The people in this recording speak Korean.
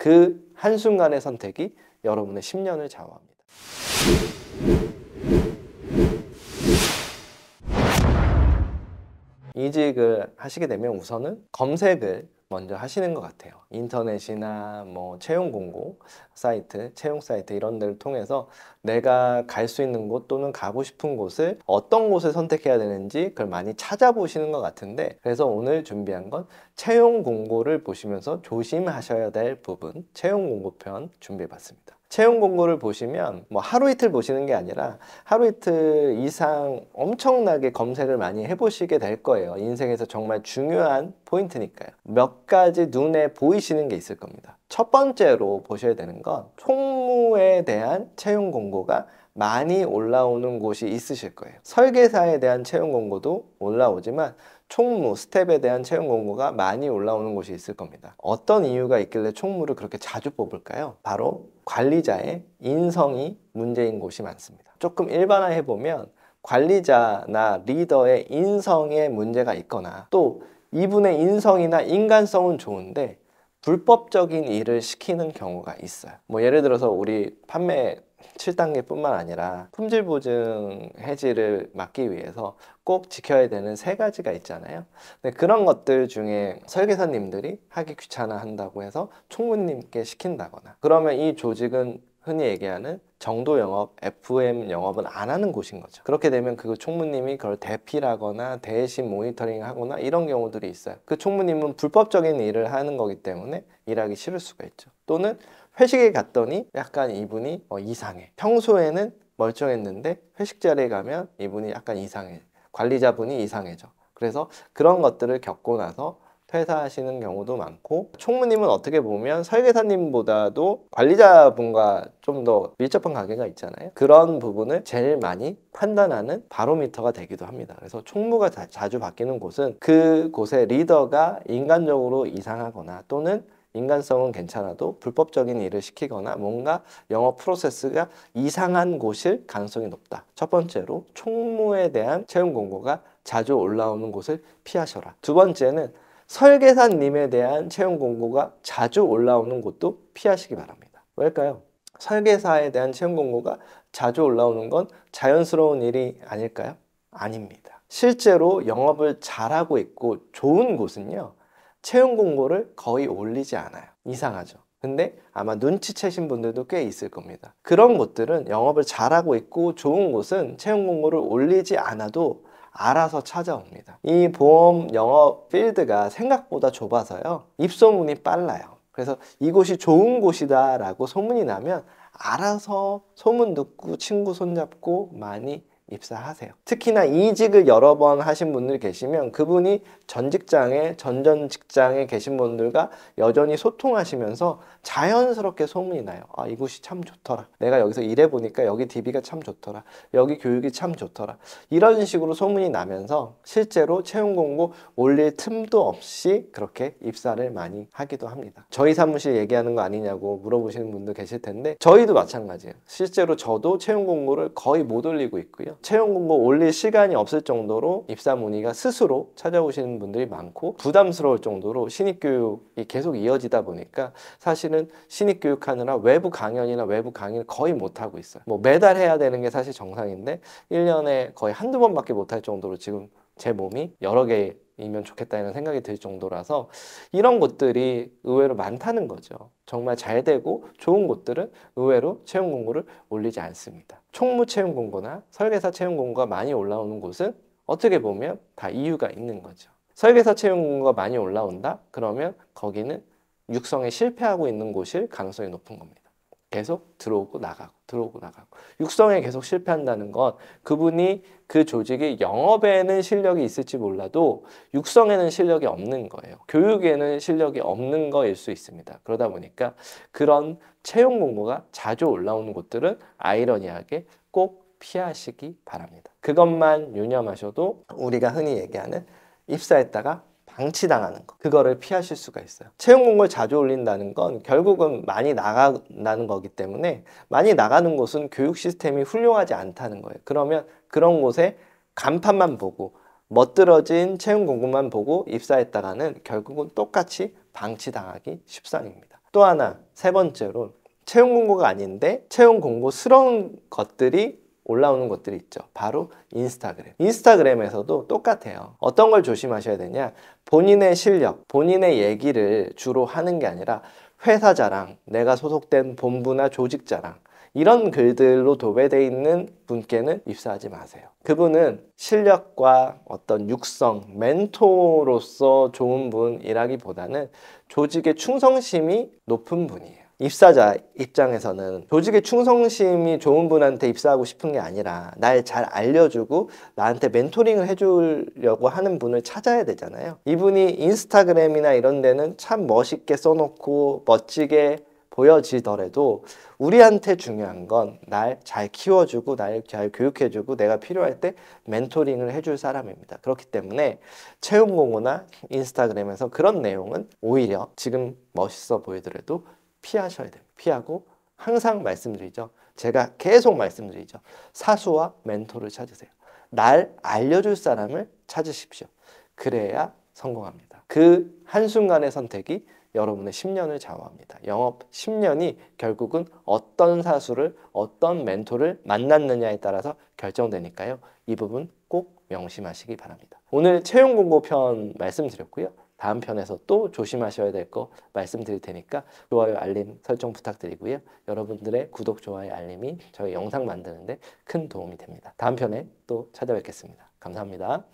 그 한순간의 선택이 여러분의 10년을 좌우합니다. 이직을 하시게 되면 우선은 검색을 먼저 하시는 것 같아요. 인터넷이나 뭐 채용 공고 사이트, 채용 사이트 이런 데를 통해서 내가 갈 수 있는 곳 또는 가고 싶은 곳을 어떤 곳을 선택해야 되는지 그걸 많이 찾아보시는 것 같은데, 그래서 오늘 준비한 건 채용 공고를 보시면서 조심하셔야 될 부분, 채용 공고편 준비해봤습니다. 채용 공고를 보시면 뭐 하루 이틀 보시는 게 아니라 하루 이틀 이상 엄청나게 검색을 많이 해보시게 될 거예요. 인생에서 정말 중요한 포인트니까요. 몇 가지 눈에 보이시는 게 있을 겁니다. 첫 번째로 보셔야 되는 건 총무에 대한 채용 공고가 많이 올라오는 곳이 있으실 거예요. 설계사에 대한 채용 공고도 올라오지만 총무, 스텝에 대한 채용 공고가 많이 올라오는 곳이 있을 겁니다. 어떤 이유가 있길래 총무를 그렇게 자주 뽑을까요? 바로 관리자의 인성이 문제인 곳이 많습니다. 조금 일반화해보면 관리자나 리더의 인성에 문제가 있거나 또 이분의 인성이나 인간성은 좋은데 불법적인 일을 시키는 경우가 있어요. 뭐 예를 들어서 우리 판매 7단계 뿐만 아니라 품질 보증 해지를 막기 위해서 꼭 지켜야 되는 3가지가 있잖아요. 근데 그런 것들 중에 설계사님들이 하기 귀찮아 한다고 해서 총무님께 시킨다거나, 그러면 이 조직은 흔히 얘기하는 정도 영업, FM 영업은 안 하는 곳인 거죠. 그렇게 되면 그 총무님이 그걸 대피하거나 대신 모니터링 하거나 이런 경우들이 있어요. 그 총무님은 불법적인 일을 하는 거기 때문에 일하기 싫을 수가 있죠. 또는 회식에 갔더니 약간 이분이 이상해. 평소에는 멀쩡했는데 회식 자리에 가면 이분이 약간 이상해. 관리자분이 이상해져. 그래서 그런 것들을 겪고 나서 퇴사하시는 경우도 많고, 총무님은 어떻게 보면 설계사님보다도 관리자분과 좀 더 밀접한 관계가 있잖아요. 그런 부분을 제일 많이 판단하는 바로미터가 되기도 합니다. 그래서 총무가 자주 바뀌는 곳은 그곳의 리더가 인간적으로 이상하거나 또는 인간성은 괜찮아도 불법적인 일을 시키거나 뭔가 영업 프로세스가 이상한 곳일 가능성이 높다. 첫 번째로 총무에 대한 채용 공고가 자주 올라오는 곳을 피하셔라. 두 번째는 설계사님에 대한 채용 공고가 자주 올라오는 곳도 피하시기 바랍니다. 왜일까요? 설계사에 대한 채용 공고가 자주 올라오는 건 자연스러운 일이 아닐까요? 아닙니다. 실제로 영업을 잘하고 있고 좋은 곳은요, 채용 공고를 거의 올리지 않아요. 이상하죠? 근데 아마 눈치채신 분들도 꽤 있을 겁니다. 그런 곳들은 영업을 잘하고 있고 좋은 곳은 채용 공고를 올리지 않아도 알아서 찾아옵니다. 이 보험 영업 필드가 생각보다 좁아서요, 입소문이 빨라요. 그래서 이곳이 좋은 곳이다 라고 소문이 나면 알아서 소문 듣고 친구 손잡고 많이 입사하세요. 특히나 이직을 여러 번 하신 분들이 계시면 그분이 전 직장에 계신 분들과 여전히 소통하시면서 자연스럽게 소문이 나요. 아, 이곳이 참 좋더라. 내가 여기서 일해보니까 여기 DB가 참 좋더라. 여기 교육이 참 좋더라. 이런 식으로 소문이 나면서 실제로 채용 공고 올릴 틈도 없이 그렇게 입사를 많이 하기도 합니다. 저희 사무실 얘기하는 거 아니냐고 물어보시는 분도 계실 텐데 저희도 마찬가지예요. 실제로 저도 채용 공고를 거의 못 올리고 있고요. 채용 공고 올릴 시간이 없을 정도로 입사 문의가 스스로 찾아오시는 분들이 많고 부담스러울 정도로 신입교육이 계속 이어지다 보니까 사실은 신입교육하느라 외부 강연이나 외부 강의를 거의 못하고 있어요. 뭐 매달 해야 되는 게 사실 정상인데 1년에 거의 한두 번밖에 못할 정도로 지금 제 몸이 여러 개이면 좋겠다는 생각이 들 정도라서 이런 곳들이 의외로 많다는 거죠. 정말 잘 되고 좋은 곳들은 의외로 채용 공고를 올리지 않습니다. 총무 채용 공고나 설계사 채용 공고가 많이 올라오는 곳은 어떻게 보면 다 이유가 있는 거죠. 설계사 채용 공고가 많이 올라온다? 그러면 거기는 육성에 실패하고 있는 곳일 가능성이 높은 겁니다. 계속 들어오고 나가고 들어오고 나가고. 육성에 계속 실패한다는 건 그분이 그 조직이 영업에는 실력이 있을지 몰라도 육성에는 실력이 없는 거예요. 교육에는 실력이 없는 거일 수 있습니다. 그러다 보니까 그런 채용 공고가 자주 올라오는 곳들은 아이러니하게 꼭 피하시기 바랍니다. 그것만 유념하셔도 우리가 흔히 얘기하는 입사했다가 방치당하는 거, 그거를 피하실 수가 있어요. 채용 공고를 자주 올린다는 건 결국은 많이 나간다는 거기 때문에 많이 나가는 곳은 교육 시스템이 훌륭하지 않다는 거예요. 그러면 그런 곳에 간판만 보고 멋들어진 채용 공고만 보고 입사했다가는 결국은 똑같이 방치당하기 십상입니다. 또 하나, 세 번째로 채용 공고가 아닌데 채용 공고스러운 것들이 올라오는 것들이 있죠. 바로 인스타그램. 인스타그램에서도 똑같아요. 어떤 걸 조심하셔야 되냐? 본인의 실력, 본인의 얘기를 주로 하는 게 아니라 회사 자랑, 내가 소속된 본부나 조직 자랑, 이런 글들로 도배되어 있는 분께는 입사하지 마세요. 그분은 실력과 어떤 육성, 멘토로서 좋은 분이라기보다는 조직의 충성심이 높은 분이에요. 입사자 입장에서는 조직의 충성심이 좋은 분한테 입사하고 싶은 게 아니라 날 잘 알려주고 나한테 멘토링을 해주려고 하는 분을 찾아야 되잖아요. 이분이 인스타그램이나 이런 데는 참 멋있게 써놓고 멋지게 보여지더라도 우리한테 중요한 건 날 잘 키워주고 날 잘 교육해주고 내가 필요할 때 멘토링을 해줄 사람입니다. 그렇기 때문에 채용 공고나 인스타그램에서 그런 내용은 오히려 지금 멋있어 보이더라도 피하셔야 돼요. 피하고 항상 말씀드리죠. 제가 계속 말씀드리죠. 사수와 멘토를 찾으세요. 날 알려줄 사람을 찾으십시오. 그래야 성공합니다. 그 한순간의 선택이 여러분의 10년을 좌우합니다. 영업 10년이 결국은 어떤 사수를, 어떤 멘토를 만났느냐에 따라서 결정되니까요. 이 부분 꼭 명심하시기 바랍니다. 오늘 채용 공고 편 말씀드렸고요. 다음 편에서 또 조심하셔야 될 거 말씀드릴 테니까 좋아요, 알림 설정 부탁드리고요. 여러분들의 구독, 좋아요, 알림이 저희 영상 만드는데 큰 도움이 됩니다. 다음 편에 또 찾아뵙겠습니다. 감사합니다.